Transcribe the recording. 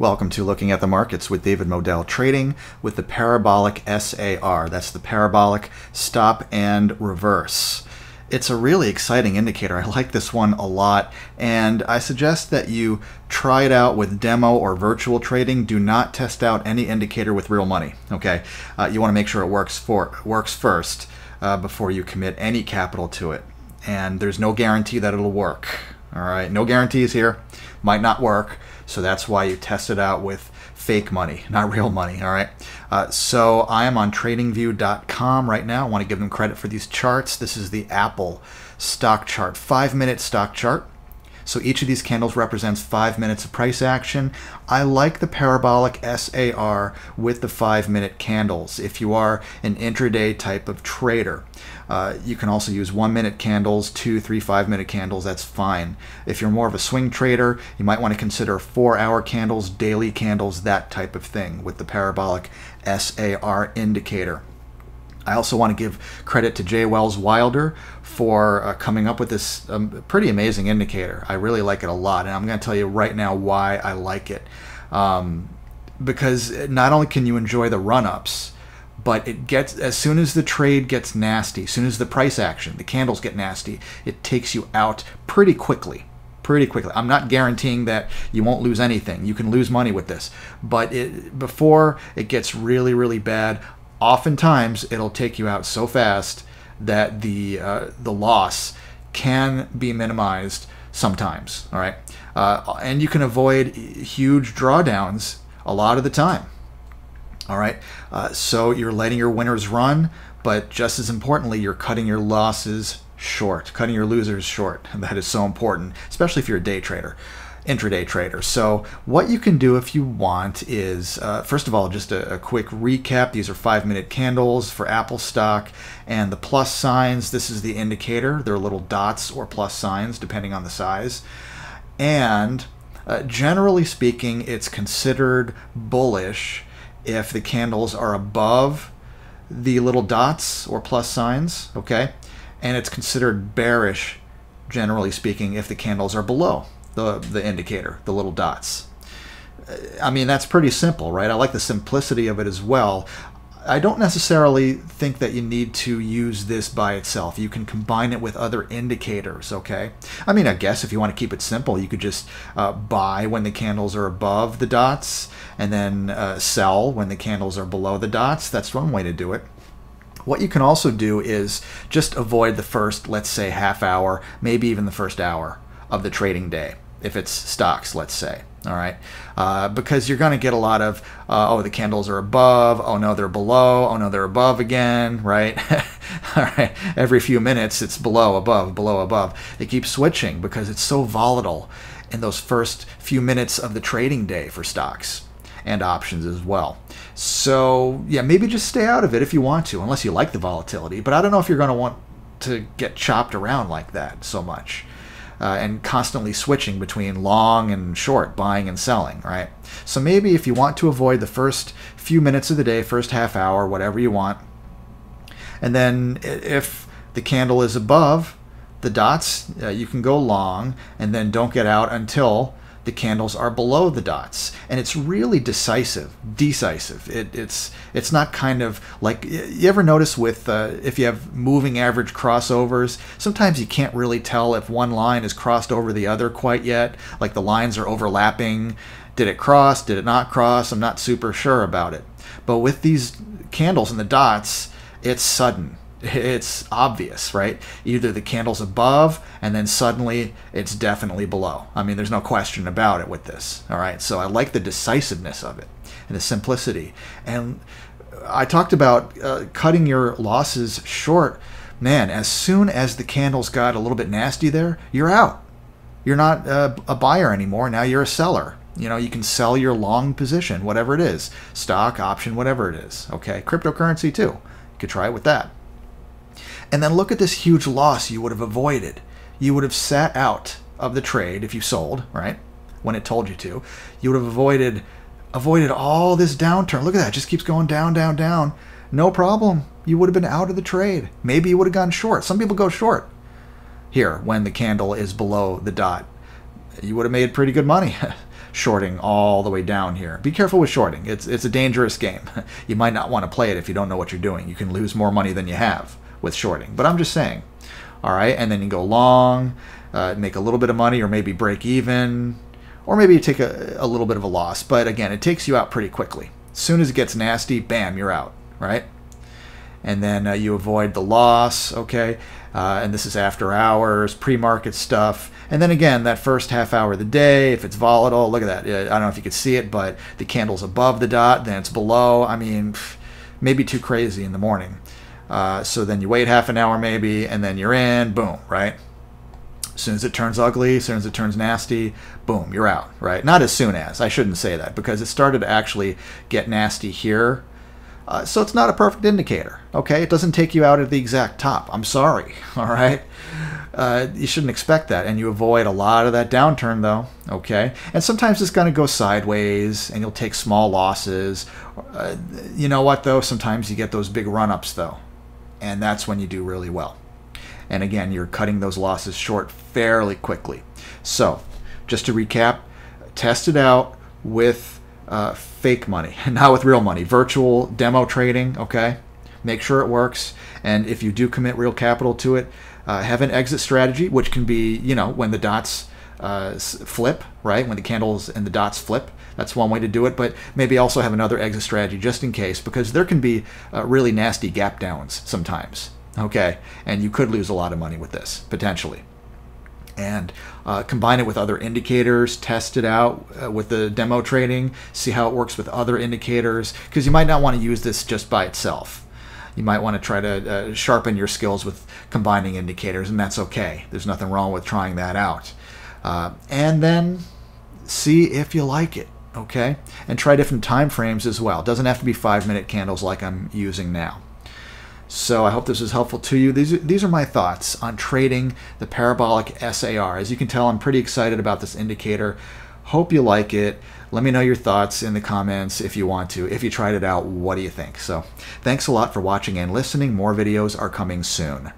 Welcome to Looking at the Markets with David Modell, trading with the Parabolic SAR. That's the Parabolic Stop and Reverse. It's a really exciting indicator. I like this one a lot, and I suggest that you try it out with demo or virtual trading. Do not test out any indicator with real money. Okay, you want to make sure it works first before you commit any capital to it. And there's no guarantee that it'll work. All right, no guarantees here. Might not work, so that's why you test it out with fake money, not real money. All right, so I am on tradingview.com right now. I want to give them credit for these charts. This is the Apple stock chart, 5-minute stock chart. So each of these candles represents 5 minutes of price action. I like the Parabolic SAR with the 5-minute candles if you are an intraday type of trader. You can also use 1-minute candles, 2, 3, 5-minute candles, that's fine. If you're more of a swing trader, you might want to consider 4-hour candles, daily candles, that type of thing with the Parabolic SAR indicator. I also want to give credit to J. Wells Wilder for coming up with this pretty amazing indicator. I really like it a lot, and I'm going to tell you right now why I like it. Because not only can you enjoy the run-ups, but it gets, as soon as the trade gets nasty, as soon as the price action, the candles get nasty, it takes you out pretty quickly. Pretty quickly. I'm not guaranteeing that you won't lose anything. You can lose money with this, but before it gets really, really bad, oftentimes it'll take you out so fast that the loss can be minimized sometimes. All right, and you can avoid huge drawdowns a lot of the time. All right, so you're letting your winners run, but just as importantly, you're cutting your losses short, cutting your losers short. And that is so important, especially if you're a day trader, intraday trader. So what you can do if you want is, first of all, just a quick recap. These are 5-minute candles for Apple stock, and the plus signs, this is the indicator. They're little dots or plus signs depending on the size. And generally speaking, it's considered bullish if the candles are above the little dots or plus signs, okay? And it's considered bearish, generally speaking, if the candles are below the indicator, the little dots. I mean, that's pretty simple, right? I like the simplicity of it as well. I don't necessarily think that you need to use this by itself. You can combine it with other indicators, okay? I mean, I guess if you want to keep it simple, you could just buy when the candles are above the dots and then sell when the candles are below the dots. That's one way to do it. What you can also do is just avoid the first, let's say, half hour, maybe even the first hour of the trading day, if it's stocks, let's say. All right, because you're going to get a lot of, oh, the candles are above, oh no, they're below, oh no, they're above again, right? All right, every few minutes it's below, above, below, above. It keeps switching because it's so volatile in those first few minutes of the trading day for stocks and options as well. So yeah, maybe just stay out of it if you want to, unless you like the volatility. But I don't know if you're going to want to get chopped around like that so much. And constantly switching between long and short, buying and selling, right? So maybe if you want to avoid the first few minutes of the day, first half hour, whatever you want, and then if the candle is above the dots, you can go long, and then don't get out until the candles are below the dots. And it's really decisive. It's not kind of like, you ever notice with if you have moving average crossovers, sometimes you can't really tell if one line is crossed over the other quite yet, like the lines are overlapping. Did it cross? Did it not cross? I'm not super sure about it. But with these candles and the dots, it's sudden. It's obvious, right? Either the candle's above and then suddenly it's definitely below. I mean, there's no question about it with this. All right, so I like the decisiveness of it and the simplicity. And I talked about cutting your losses short. Man, as soon as the candles got a little bit nasty there, you're out. You're not a buyer anymore. Now you're a seller. You know, you can sell your long position, whatever it is, stock, option, whatever it is. Okay, cryptocurrency too. You could try it with that. And then look at this huge loss you would have avoided. You would have sat out of the trade if you sold, right, when it told you to. You would have avoided all this downturn. Look at that. It just keeps going down, down, down. No problem. You would have been out of the trade. Maybe you would have gone short. Some people go short here when the candle is below the dot. You would have made pretty good money. shorting all the way down here. Be careful with shorting. It's a dangerous game. You might not want to play it if you don't know what you're doing. You can lose more money than you have with shorting. But I'm just saying. All right, and then you go long, make a little bit of money, or maybe break even, or maybe you take a little bit of a loss. But again, it takes you out pretty quickly. As soon as it gets nasty, bam, you're out, right? And then you avoid the loss, okay? And this is after hours, pre-market stuff. And then again, that first half hour of the day, if it's volatile, look at that. I don't know if you could see it, but the candle's above the dot, then it's below. I mean, maybe too crazy in the morning. So then you wait half an hour maybe, and then you're in, boom, right? As soon as it turns ugly, as soon as it turns nasty, boom, you're out, right? Not as soon as, I shouldn't say that, because it started to actually get nasty here. So it's not a perfect indicator, okay? It doesn't take you out at the exact top. I'm sorry, all right? You shouldn't expect that, and you avoid a lot of that downturn, though, okay? And sometimes it's going to go sideways, and you'll take small losses. You know what, though? Sometimes you get those big run-ups, though, and that's when you do really well. And again, you're cutting those losses short fairly quickly. So, just to recap, test it out with fake money, not with real money. Virtual demo trading, okay? Make sure it works. And if you do commit real capital to it, have an exit strategy, which can be, you know, when the dots flip, right? When the candles and the dots flip. That's one way to do it, but maybe also have another exit strategy just in case, because there can be really nasty gap downs sometimes, okay? And you could lose a lot of money with this, potentially. And combine it with other indicators, test it out with the demo trading, see how it works with other indicators, because you might not want to use this just by itself. You might want to try to sharpen your skills with combining indicators, and that's okay. There's nothing wrong with trying that out. And then see if you like it, okay? And try different time frames as well. It doesn't have to be 5-minute candles like I'm using now. So I hope this was helpful to you. These are my thoughts on trading the Parabolic SAR. As you can tell, I'm pretty excited about this indicator. Hope you like it. Let me know your thoughts in the comments if you want to. If you tried it out, what do you think? So thanks a lot for watching and listening. More videos are coming soon.